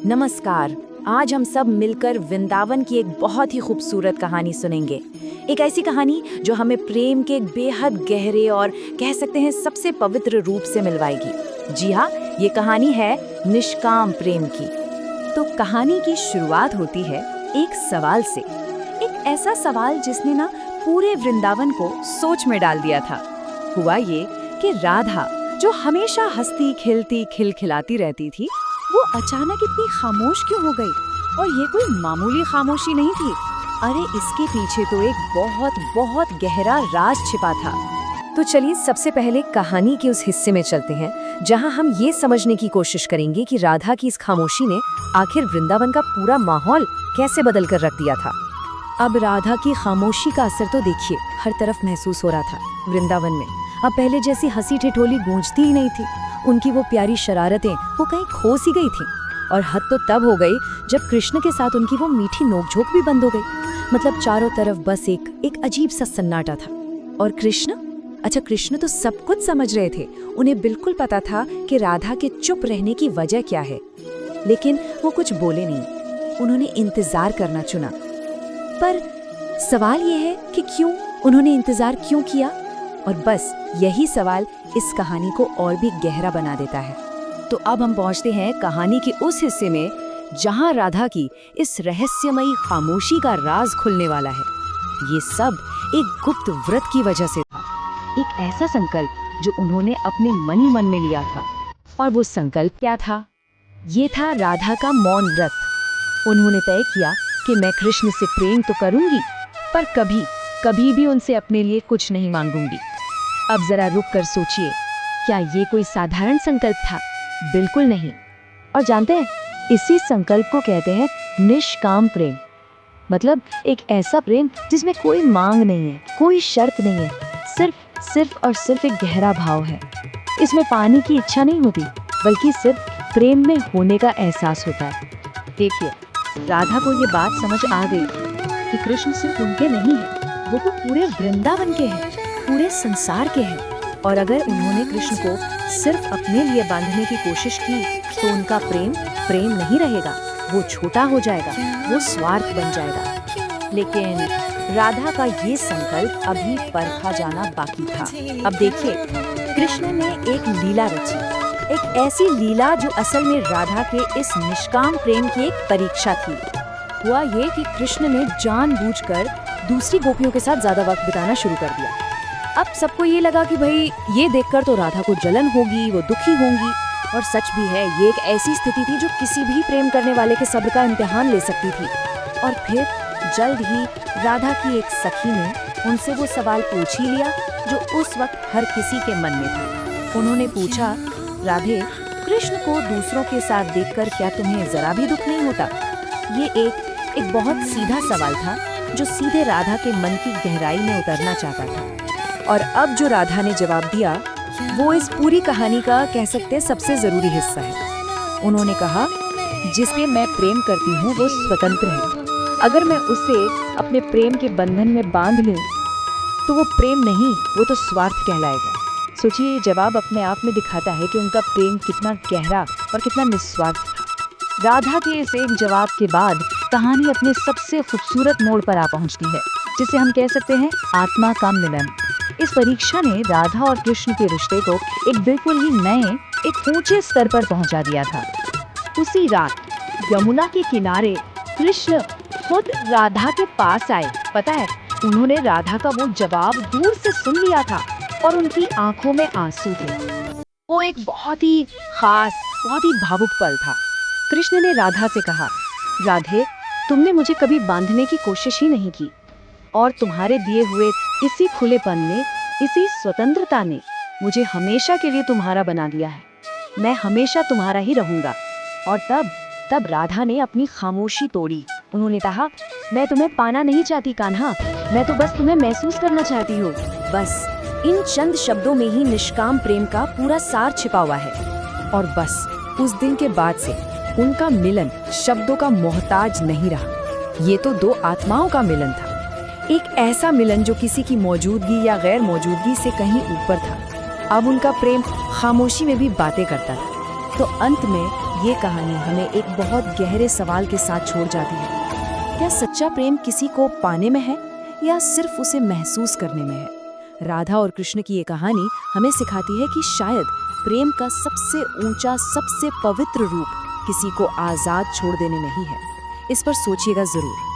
नमस्कार। आज हम सब मिलकर वृंदावन की एक बहुत ही खूबसूरत कहानी सुनेंगे। एक ऐसी कहानी जो हमें प्रेम के एक बेहद गहरे और कह सकते हैं सबसे पवित्र रूप से मिलवाएगी। जी हाँ, ये कहानी है निष्काम प्रेम की। तो कहानी की शुरुआत होती है एक सवाल से। एक ऐसा सवाल जिसने ना पूरे वृंदावन को सोच में डाल दिया था। हुआ ये कि राधा, जो हमेशा हंसती खिलती खिलखिलाती रहती थी, वो अचानक इतनी खामोश क्यों हो गई? और ये कोई मामूली खामोशी नहीं थी। अरे इसके पीछे तो एक बहुत बहुत गहरा राज छिपा था। तो चलिए सबसे पहले कहानी के उस हिस्से में चलते हैं जहां हम ये समझने की कोशिश करेंगे कि राधा की इस खामोशी ने आखिर वृंदावन का पूरा माहौल कैसे बदल कर रख दिया था। अब राधा की खामोशी का असर तो देखिए हर तरफ महसूस हो रहा था वृंदावन में। अब पहले जैसी हंसी ठिठोली गूंजती ही नहीं थी। उनकी वो प्यारी शरारतें वो कहीं खो सी गई थी। और हद तो तब हो गई जब कृष्ण के साथ उनकी वो मीठी नोकझोंक भी बंद हो गई। मतलब चारों तरफ बस एक अजीब सा सन्नाटा था। और कृष्ण तो सब कुछ समझ रहे थे। उन्हें बिल्कुल पता था कि राधा के चुप रहने की वजह क्या है, लेकिन वो कुछ बोले नहीं। उन्होंने इंतजार करना चुना। पर सवाल ये है कि क्यों उन्होंने इंतजार क्यों किया? और बस यही सवाल इस कहानी को और भी गहरा बना देता है। तो अब हम पहुंचते हैं कहानी के उस हिस्से में जहां राधा की इस रहस्यमयी खामोशी का राज खुलने वाला है। ये सब एक गुप्त व्रत की वजह से था। एक ऐसा संकल्प जो उन्होंने अपने मन ही मन में लिया था। और वो संकल्प क्या था? ये था राधा का मौन व्रत। उन्होंने तय किया कि मैं कृष्ण से प्रेम तो करूंगी, पर कभी भी उनसे अपने लिए कुछ नहीं मांगूंगी। अब जरा रुक कर सोचिए, क्या ये कोई साधारण संकल्प था? बिल्कुल नहीं। और जानते हैं, इसी संकल्प को कहते हैं निष्काम प्रेम। मतलब एक ऐसा प्रेम जिसमें कोई मांग नहीं है, कोई शर्त नहीं है, सिर्फ एक गहरा भाव है। इसमें पाने की इच्छा नहीं होती, बल्कि सिर्फ प्रेम में होने का एहसास होता है। देखिए, राधा को ये बात समझ आ गई कि कृष्ण सिर्फ उनके नहीं है, वो तो पूरे वृंदावन के हैं, पूरे संसार के हैं। और अगर उन्होंने कृष्ण को सिर्फ अपने लिए बांधने की कोशिश की तो उनका प्रेम नहीं रहेगा, वो छोटा हो जाएगा, वो स्वार्थ बन जाएगा। लेकिन राधा का ये संकल्प अभी परखा जाना बाकी था। अब देखिए, कृष्ण ने एक लीला रची, एक ऐसी लीला जो असल में राधा के इस निष्काम प्रेम की एक परीक्षा थी। हुआ ये कि कृष्ण ने जानबूझकर दूसरी गोपियों के साथ ज्यादा वक्त बिताना शुरू कर दिया। अब सबको ये लगा कि भाई ये देखकर तो राधा को जलन होगी, वो दुखी होंगी। और सच भी है, ये एक ऐसी स्थिति थी जो किसी भी प्रेम करने वाले के सब्र का इम्तिहान ले सकती थी। और फिर जल्द ही राधा की एक सखी ने उनसे वो सवाल पूछ ही लिया जो उस वक्त हर किसी के मन में था। उन्होंने पूछा, राधे, कृष्ण को दूसरों के साथ देखकर क्या तुम्हें जरा भी दुख नहीं होता? ये एक बहुत सीधा सवाल था जो सीधे राधा के मन की गहराई में उतरना चाहता था। और अब जो राधा ने जवाब दिया वो इस पूरी कहानी का कह सकते हैं सबसे जरूरी हिस्सा है। उन्होंने कहा, जिससे मैं प्रेम करती हूँ वो स्वतंत्र है। अगर मैं उसे अपने प्रेम के बंधन में बांध लूं तो वो प्रेम नहीं, वो तो स्वार्थ कहलाएगा। सोचिए, ये जवाब अपने आप में दिखाता है कि उनका प्रेम कितना गहरा और कितना निस्वार्थ था। राधा के इस एक जवाब के बाद कहानी अपने सबसे खूबसूरत मोड़ पर आ पहुंचती है, जिसे हम कह सकते हैं आत्मा का मिलन। इस परीक्षा ने राधा और कृष्ण के रिश्ते को एक बिल्कुल ही नए, एक ऊंचे स्तर पर पहुंचा दिया था। उसी रात यमुना के किनारे कृष्ण खुद राधा के पास आए। पता है, उन्होंने राधा का वो जवाब दूर से सुन लिया था और उनकी आंखों में आंसू थे। वो एक बहुत ही खास, बहुत ही भावुक पल था। कृष्ण ने राधा से कहा, राधे, तुमने मुझे कभी बांधने की कोशिश ही नहीं की, और तुम्हारे दिए हुए इसी खुलेपन ने, इसी स्वतंत्रता ने मुझे हमेशा के लिए तुम्हारा बना दिया है। मैं हमेशा तुम्हारा ही रहूंगा। और तब राधा ने अपनी खामोशी तोड़ी। उन्होंने कहा, मैं तुम्हें पाना नहीं चाहती कान्हा, मैं तो बस तुम्हें महसूस करना चाहती हूँ। बस इन चंद शब्दों में ही निष्काम प्रेम का पूरा सार छिपा हुआ है। और बस उस दिन के बाद से उनका मिलन शब्दों का मोहताज नहीं रहा। ये तो दो आत्माओं का मिलन था, एक ऐसा मिलन जो किसी की मौजूदगी या गैर मौजूदगी से कहीं ऊपर था। अब उनका प्रेम खामोशी में भी बातें करता था। तो अंत में ये कहानी हमें एक बहुत गहरे सवाल के साथ छोड़ जाती है। क्या सच्चा प्रेम किसी को पाने में है या सिर्फ उसे महसूस करने में है? राधा और कृष्ण की ये कहानी हमें सिखाती है कि शायद प्रेम का सबसे ऊंचा, सबसे पवित्र रूप किसी को आजाद छोड़ देने में ही है। इस पर सोचिएगा जरूर।